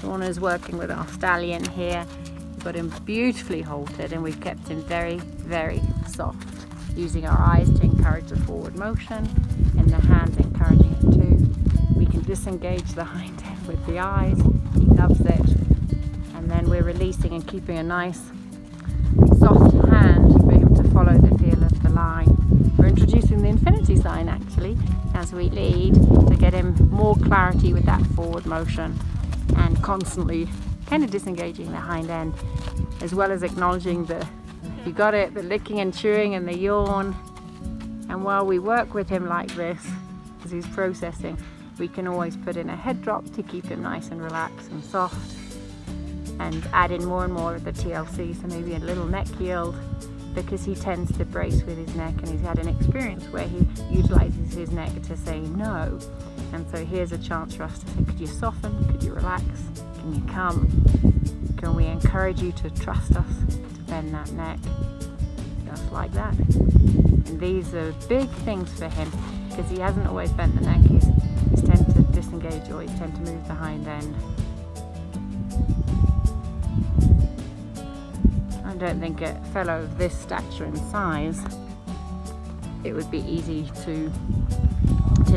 Shauna's working with our stallion here. We've got him beautifully haltered and we've kept him very, very soft, using our eyes to encourage the forward motion and the hands encouraging it too. We can disengage the hind end with the eyes. He loves it. And then we're releasing and keeping a nice soft hand for him to follow the feel of the line. We're introducing the infinity sign actually as we lead to get him more clarity with that forward motion, and constantly kind of disengaging the hind end, as well as acknowledging the you got it, the licking and chewing and the yawn. And while we work with him like this, as he's processing, we can always put in a head drop to keep him nice and relaxed and soft, and add in more and more of the TLC, so maybe a little neck yield, because he tends to brace with his neck and he's had an experience where he utilizes his neck to say no. And so here's a chance for us to say, could you soften, could you relax, can you come, can we encourage you to trust us, to bend that neck, just like that. And these are big things for him, because he hasn't always bent the neck, he's tend to disengage or he's tend to move the hind end. I don't think a fellow of this stature and size, it would be easy to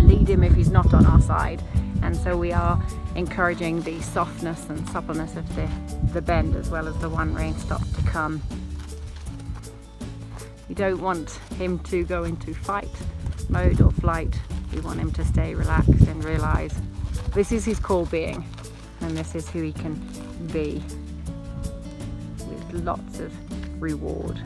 lead him if he's not on our side, and so we are encouraging the softness and suppleness of the bend, as well as the one rein stop to come. We don't want him to go into fight mode or flight. We want him to stay relaxed and realize this is his core being, and this is who he can be, with lots of reward.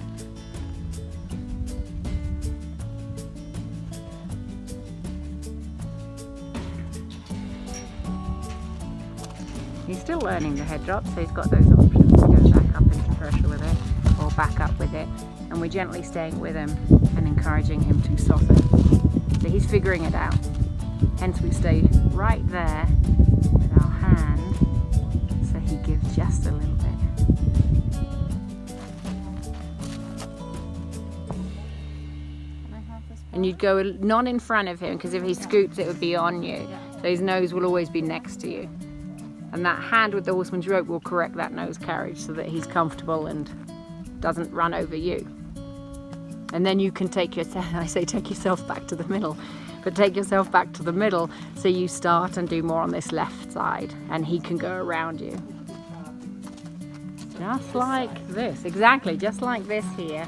He's still learning the head drop, so he's got those options to go back up into pressure with it or back up with it, and we're gently staying with him and encouraging him to soften. So he's figuring it out, hence we stay right there with our hand so he gives just a little bit. And you'd go not in front of him, because if he scoots it would be on you, so his nose will always be next to you. And that hand with the horseman's rope will correct that nose carriage so that he's comfortable and doesn't run over you. And then you can take yourself, I say take yourself back to the middle, but take yourself back to the middle so you start and do more on this left side and he can go around you. Just like this, exactly, just like this here.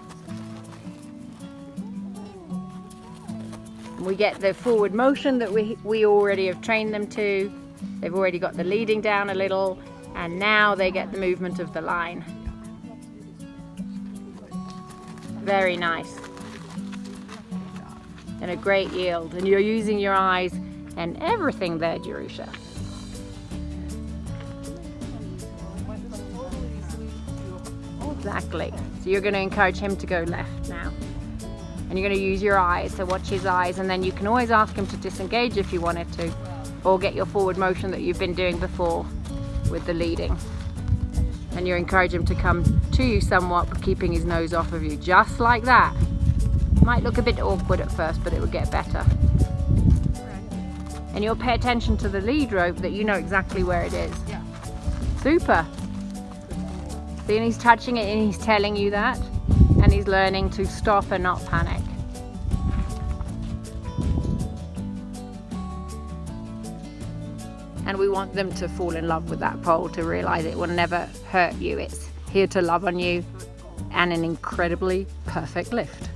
And we get the forward motion that we already have trained them to. They've already got the leading down a little, and now they get the movement of the line. Very nice. And a great yield. And you're using your eyes and everything there, Jerusha. Exactly. So you're going to encourage him to go left now. And you're going to use your eyes, so watch his eyes, and then you can always ask him to disengage if you wanted to, or get your forward motion that you've been doing before with the leading. And you encourage him to come to you somewhat, but keeping his nose off of you, just like that. Might look a bit awkward at first, but it will get better. And you'll pay attention to the lead rope, that you know exactly where it is. Yeah. Super. See, and he's touching it and he's telling you that, and he's learning to stop and not panic. And we want them to fall in love with that pole, to realize it will never hurt you. It's here to love on you, and an incredibly perfect lift.